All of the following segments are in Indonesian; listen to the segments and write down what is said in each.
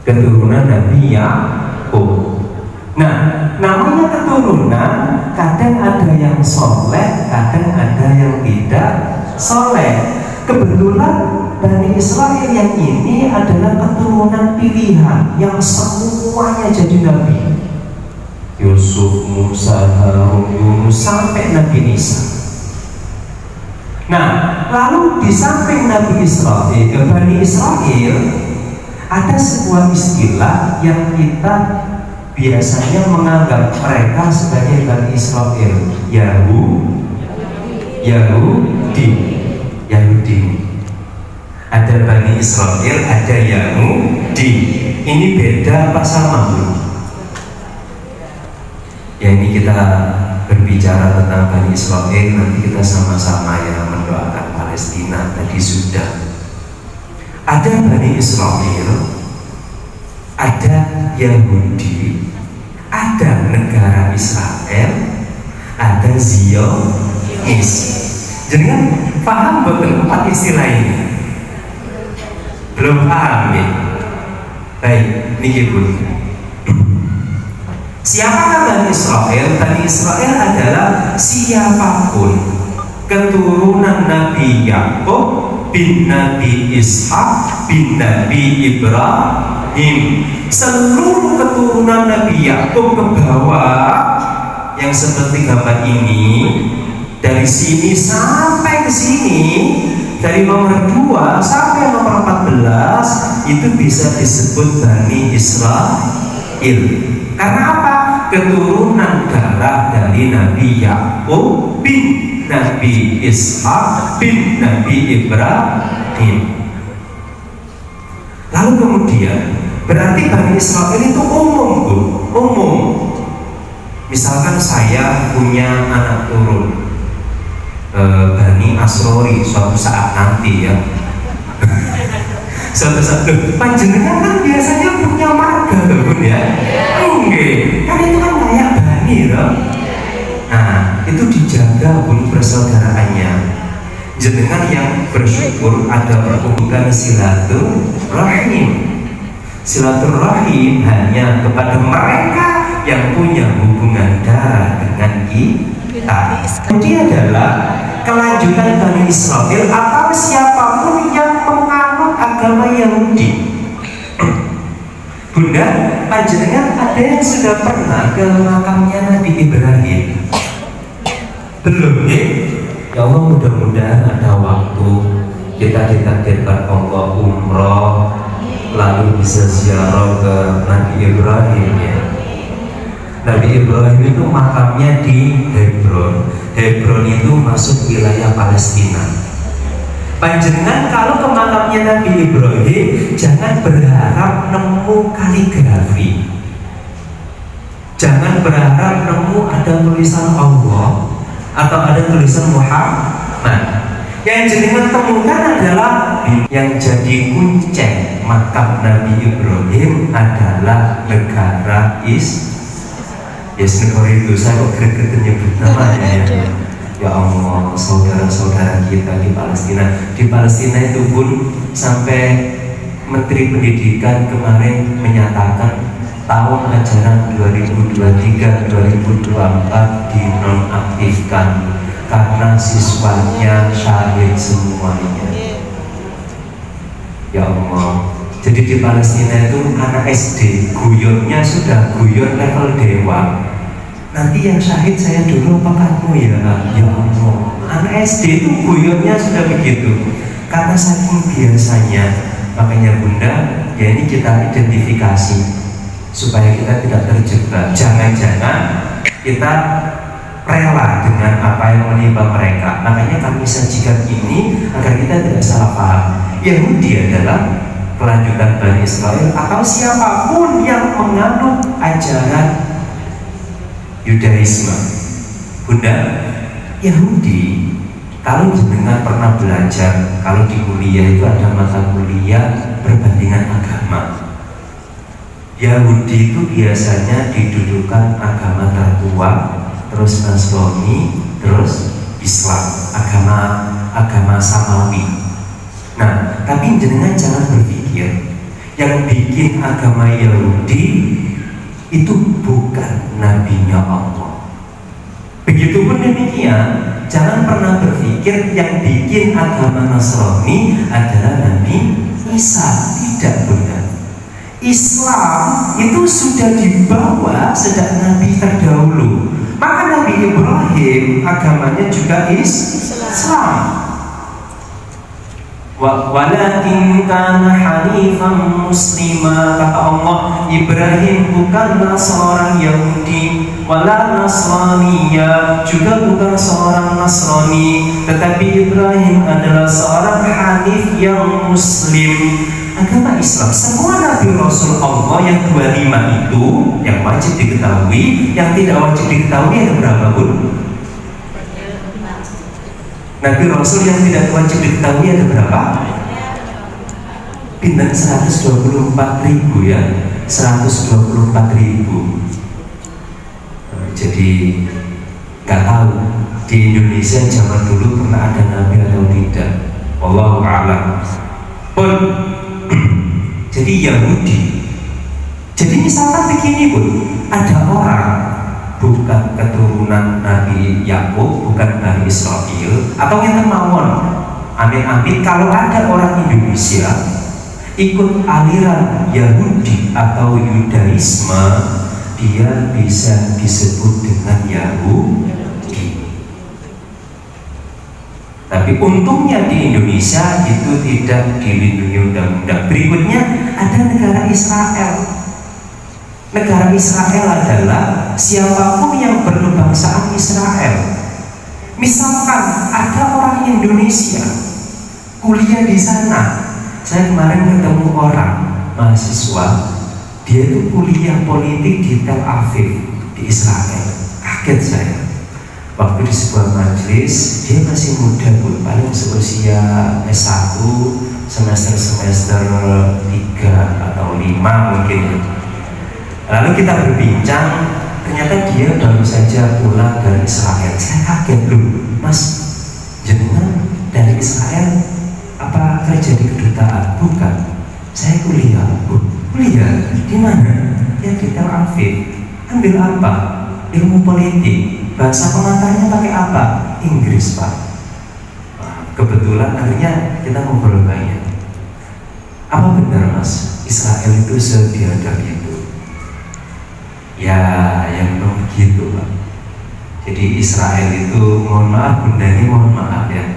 keturunan Nabi Yakub. Nah, namanya keturunan, kadang ada yang soleh, kadang ada yang tidak soleh. Kebetulan Bani Israel yang ini adalah keturunan pilihan yang semuanya jadi nabi. Yusuf, Musa, Harun, Yunus, sampai Nabi Isa. Nah, lalu di samping Nabi Israel, Bani Israel, ada sebuah istilah yang kita biasanya menganggap mereka sebagai Bani Israel, Yahudi. Ada Bani Israel, ada Yahudi. Ini beda apa sama, Bu? Ya, ini kita berbicara tentang Bani Israel, nanti kita sama-sama ya mendoakan Palestina. Tadi sudah ada Bani Israel, ada Yahudi, ada negara Israel, ada Zionis. Jadi kan paham betul empat istilah ini? Belum paham ya? Baik, ini Bu. Siapakah Bani Israel? Bani Israel adalah siapapun keturunan Nabi Yakub bin Nabi Ishak bin Nabi Ibrahim. Seluruh keturunan Nabi Yakub ke bawah, yang seperti gambar ini, dari sini sampai ke sini, dari nomor 2 sampai nomor 14, itu bisa disebut Bani Israel. Karena apa? Keturunan darah dari Nabi Yakub bin Nabi Ishak bin Nabi Ibrahim. Lalu kemudian berarti Bani Israel itu umum, Bu. Umum. Misalkan saya punya anak turun, Bani Asrori, suatu saat nanti ya. Suatu saat, panjenengan kan biasanya punya marga, Bun ya. Oke, kan itu kan layak Bani, loh. Nah, itu dijaga, Bun, persaudaraannya. Jenengan yang bersyukur ada perhubungan silaturahim. Silaturahim hanya kepada mereka yang punya hubungan darah dengan kita. Ini adalah kelanjutan Bani Israel atau siapapun yang menganut agama Yahudi. Bunda, panjenengan ada yang sudah pernah ke makamnya Nabi Ibrahim? Belum ya? Ya Allah, mudah-mudahan ada waktu kita ditakdirkan Allah umroh, lalu bisa ziarah ke Nabi Ibrahim ya. Nabi Ibrahim itu makamnya di Hebron. Hebron itu masuk wilayah Palestina. Panjenengan kalau ke makamnya Nabi Ibrahim, jangan berharap nemu kaligrafi. Jangan berharap nemu ada tulisan Allah atau ada tulisan Muhammad. Yang jenengan temukan adalah yang jadi kuncen makam Nabi Ibrahim adalah negara negara itu. Saya kok greget nyebut namanya ya. Ya Allah, saudara-saudara kita di Palestina. Di Palestina itu pun sampai Menteri Pendidikan kemarin menyatakan tahun ajaran 2023-2024 dinonaktifkan karena siswanya syahid semuanya. Ya Allah. Jadi di Palestina itu anak SD guyonnya sudah guyon level dewa. Nanti yang syahid saya dulu apa kamu ya? Ya Allah. Anak SD itu guyonnya sudah begitu. Karena saking biasanya, makanya Bunda, ya ini kita identifikasi supaya kita tidak terjebak. Jangan-jangan kita rela dengan apa yang menimpa mereka. Makanya kami sajikan ini agar kita tidak salah paham. Yahudi adalah kelanjutan Bani Israel atau siapapun yang menganut ajaran Yudaisme. Bunda, Yahudi, kalau jenengan pernah belajar, kalau di kuliah itu ada mata kuliah perbandingan agama. Yahudi itu biasanya didudukan agama tertua, terus Nasrani, terus Islam, agama Samawi. Nah, tapi jenengan jangan berpikir Yang bikin agama Yahudi itu bukan nabinya Allah. Begitupun demikian, jangan pernah berpikir yang bikin agama Nasrani adalah Nabi Isa. Tidak benar. Islam itu sudah dibawa sejak Nabi terdahulu. Maka Nabi Ibrahim agamanya juga Islam. Walakin kana hanifan muslima, kata Allah, Ibrahim bukanlah seorang Yahudi, wala Nasraniya, juga bukan seorang Nasrani, tetapi Ibrahim adalah seorang hanif yang muslim. Agama Islam, semua Nabi Rasul Allah yang 25 itu yang wajib diketahui, yang tidak wajib diketahui ada berapa pun? Nabi Rasul yang tidak wajib diketahui ada berapa? Pindah 124.000 ya, 124.000. Jadi nggak tahu di Indonesia zaman dulu pernah ada Nabi atau tidak. Wallahu a'lam. Pun jadi Yahudi. Jadi misalkan begini pun, ada orang bukan keturunan Nabi Yakub, bukan Bani Israel, atau yang termawon, amin-amin, kalau ada orang Indonesia ikut aliran Yahudi atau Yudaisme, dia bisa disebut dengan Yahudi. Tapi untungnya di Indonesia itu tidak dilindungi undang-undang. Berikutnya ada negara Israel. Negara Israel adalah siapapun yang berkebangsaan Israel. Misalkan ada orang Indonesia kuliah di sana. Saya kemarin ketemu orang mahasiswa, dia itu kuliah politik di Tel Aviv di Israel. Kaget saya. Waktu di sebuah majelis, dia masih muda pun, paling seusia S1, semester 3 atau 5 mungkin. Lalu kita berbincang, ternyata dia baru saja pulang dari Israel. Saya kaget loh, Mas, jenengan dari Israel apa kerja di kedutaan? Bukan, saya kuliah. Kuliah di mana? Ya di Tel Aviv. Ambil apa? Ilmu politik. Bahasa pengantarnya pakai apa? Inggris, Pak. Kebetulan akhirnya kita ngobrol banyak. Apa benar, Mas, Israel itu sebiadab itu? Ya, yang belum begitu, Pak. Jadi Israel itu, mohon maaf Bunda, ini mohon maaf ya,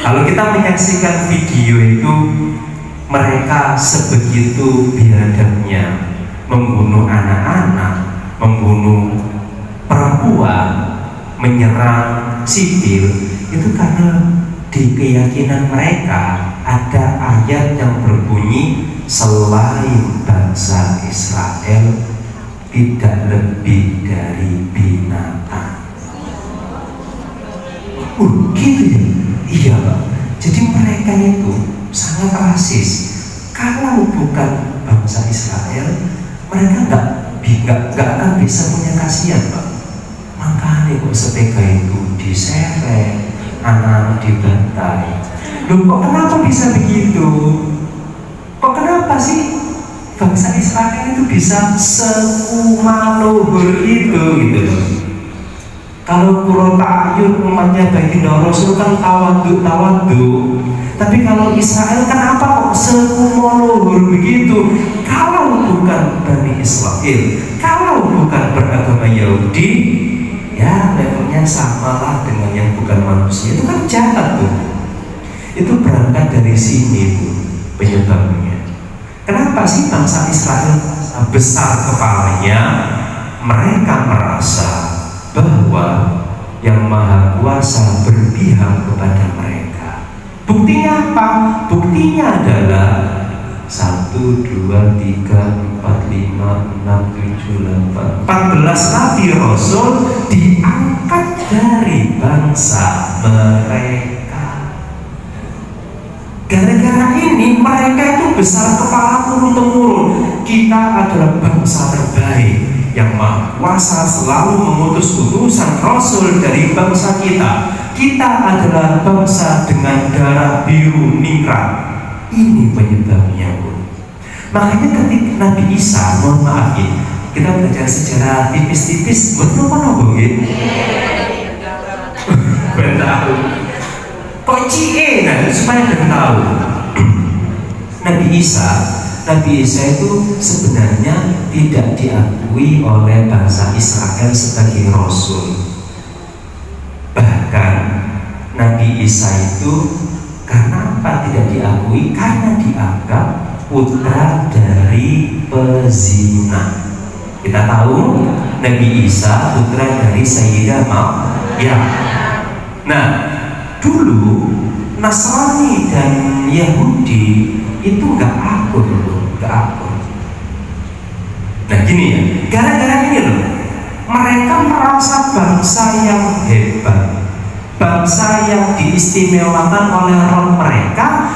kalau kita menyaksikan video itu, mereka sebegitu biadabnya membunuh anak-anak, membunuh perempuan, menyerang sipil, itu karena di keyakinan mereka ada ayat yang berbunyi selain bangsa Israel tidak lebih dari binatang. Gitu ya? Iya, Pak. Jadi mereka itu sangat rasis. Kalau bukan bangsa Israel, mereka nggak akan bisa punya kasihan, Pak. Makanya kok sepeda itu diseret, anak-anak dibantai. Loh, kok kenapa bisa begitu? Kok kenapa sih bangsa Israel itu bisa sekumaluhur itu gitu loh. Kalau Qur'an ta'ayun umatnya baginda Rasul kan tawadhu. Tapi kalau Israel kenapa kok sekumaluhur begitu? Kalau bukan Bani Israel, kalau bukan beragama Yahudi, ya levelnya samalah dengan yang bukan manusia. Itu kan jahat tuh. Itu berangkat dari sini tuh penyebabnya. Kenapa sih bangsa Israel besar kepalanya? Mereka merasa bahwa yang Maha Kuasa berpihak kepada mereka. Buktinya apa? Buktinya adalah 1, 2, 3, 4, 5, 6, 7, 8 14 Nabi Rasul diangkat dari bangsa mereka. Gara-gara ini mereka itu besar kepala turun-temurun. Kita adalah bangsa terbaik. Yang Maha Kuasa selalu mengutus utusan Rasul dari bangsa kita. Kita adalah bangsa dengan darah biru ningrat. Ini penyebabnya, Bu. Makanya ketika Nabi Isa, mohon maaf ya, kita belajar sejarah tipis-tipis, betul kan nopo gitu? Ben tahu. Kok cie nah supaya ben tahu. Nabi Isa itu sebenarnya tidak diakui oleh bangsa Israel sebagai rasul. Bahkan Nabi Isa itu karena apa tidak diakui? Karena dianggap putra dari pezina. Kita tahu Nabi Isa putra dari Sayyidah Maryam. Nah, dulu Nasrani dan Yahudi itu nggak akur. Nah gini ya, gara-gara ini loh, mereka merasa bangsa yang hebat, bangsa yang diistimewakan oleh roh mereka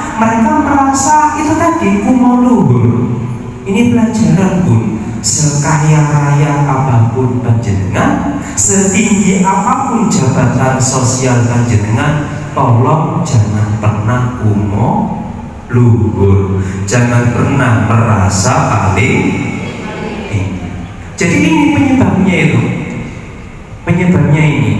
merasa itu tadi kumo luhur. Ini pelajaran pun, sekaya raya apapun panjenengan, setinggi apapun jabatan sosial panjenengan, tolong jangan pernah kumo luhur, jangan pernah merasa paling tinggi. Jadi ini penyebabnya ini.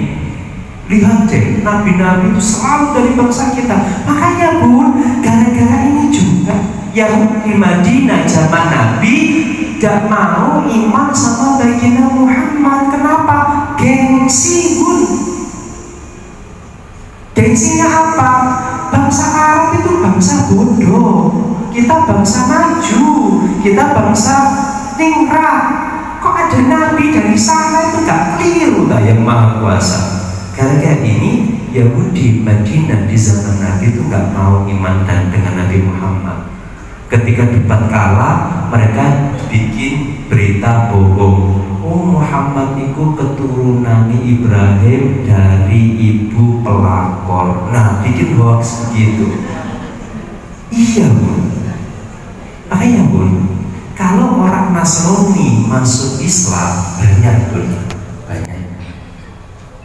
Lihat deh, nabi-nabi itu selalu dari bangsa kita. Makanya bun, gara-gara ini juga Yahudi Madinah zaman Nabi gak mau iman sama baginda Muhammad. Kenapa? Gengsi bun. Gengsinya apa? Bangsa Arab itu bangsa bodoh, kita bangsa maju, kita bangsa ningrat. Kok ada nabi dari sana itu gak keliru tak yang maha kuasa. Gara-gara ini Yahudi Madinah di zaman Nabi itu gak mau iman dan dengan Nabi Muhammad. Ketika debat kalah, mereka bikin berita bohong. Oh, Muhammad itu keturunan Ibrahim dari ibu pelakor. Nah, bikin hoax begitu. Iya bun. Makanya bun, kalau orang Nasrani masuk Islam banyak bun, banyak.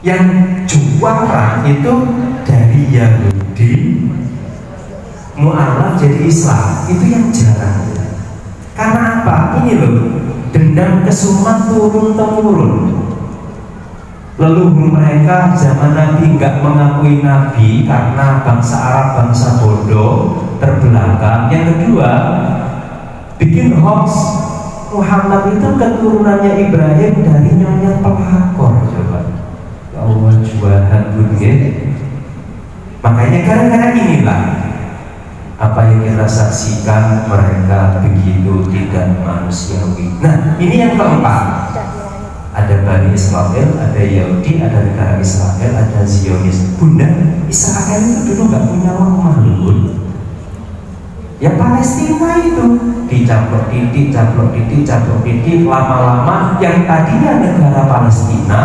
Yang juara itu dari Yahudi mu'alaf jadi Islam, itu yang jarang. Karena apa? Ini loh, dendam kesumat turun-temurun. Leluhur mereka zaman Nabi nggak mengakui Nabi karena bangsa Arab bangsa bodoh, terbelakang. Yang kedua, bikin hoax Muhammad itu keturunannya Ibrahim dari nyonya pelakor. Coba, ya Allah jualan bunyi. Makanya gara-gara inilah apa yang kita saksikan, mereka begitu tidak manusiawi. Nah, ini yang keempat. Ada Bani Israel, ada Yahudi, ada negara Israel, ada Zionis. Bunda, Israel itu dulu nggak punya rumah loh. Ya Palestina itu dicaplok titik, lama-lama yang tadinya negara Palestina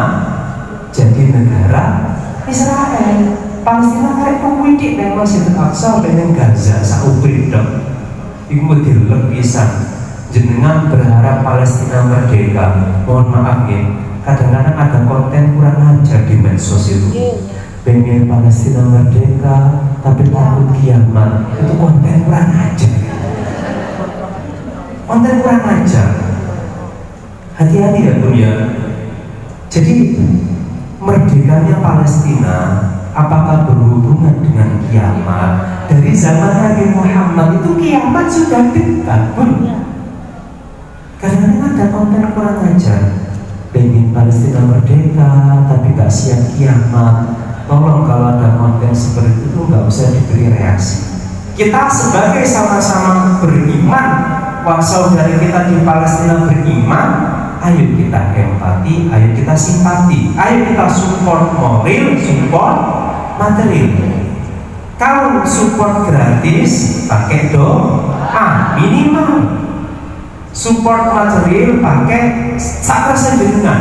jadi negara Israel. Palestina kayak pemidik yang Masjidil Aqsa dengan Gaza saubri dong. Iku model pisan. Jenengan berharap Palestina merdeka. Mohon maaf ya, kadang-kadang ada konten kurang ajar di medsos itu. Pengen Palestina merdeka tapi takut kiamat. Itu konten kurang ajar. Konten kurang ajar. Hati-hati ya bun ya. Jadi merdekanya Palestina apakah berhubungan dengan kiamat? Dari zaman Nabi Muhammad itu kiamat sudah dekat pun. Karena ada konten kurang ajar, pengen Palestina merdeka tapi gak siap kiamat. Tolong kalau ada konten seperti itu gak usah diberi reaksi. Kita sebagai sama-sama beriman, wah saudara kita di Palestina beriman, ayo kita empati, ayo kita simpati, ayo kita support moral, support material. Kalau support gratis pakai doa minimal, support material pakai sakra sejenengan.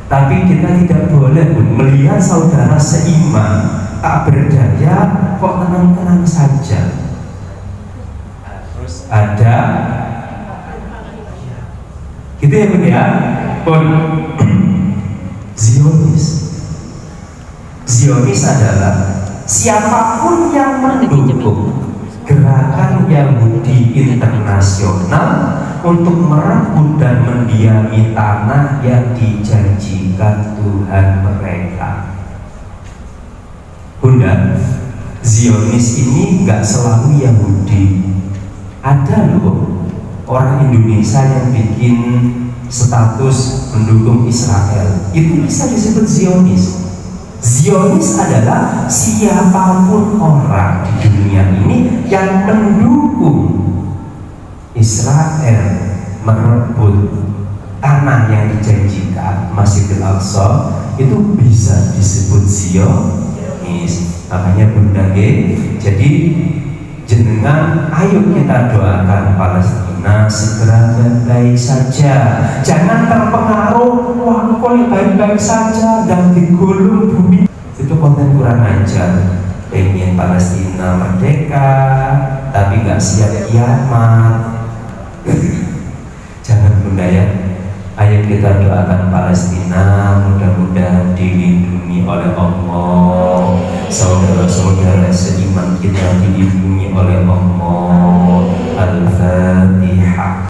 Tapi kita tidak boleh melihat saudara seiman tak berdaya kok tenang-tenang saja. Terus ada gitu ya bun ya, pun Zionis adalah siapapun yang mendukung gerakan Yahudi internasional untuk merebut dan mendiami tanah yang dijanjikan Tuhan mereka. Bunda, Zionis ini nggak selalu Yahudi. Ada loh orang Indonesia yang bikin status mendukung Israel, itu bisa disebut Zionis. Zionis adalah siapapun orang di dunia ini yang mendukung Israel merebut tanah yang dijanjikan Masjidil Aqsa, itu bisa disebut Zionis. Makanya Bunda G, jadi jenengan ayo kita doakan Palestina segera baik-baik saja. Jangan terpengaruh, wah kok baik-baik saja dan digulung bumi. Itu konten kurang ajar. Pengen Palestina merdeka tapi nggak siap kiamat. Jangan Bunda ya. Ayo kita doakan Palestina, mudah-mudahan dilindungi oleh Allah. Saudara-saudara seiman kita dilindungi oleh Allah.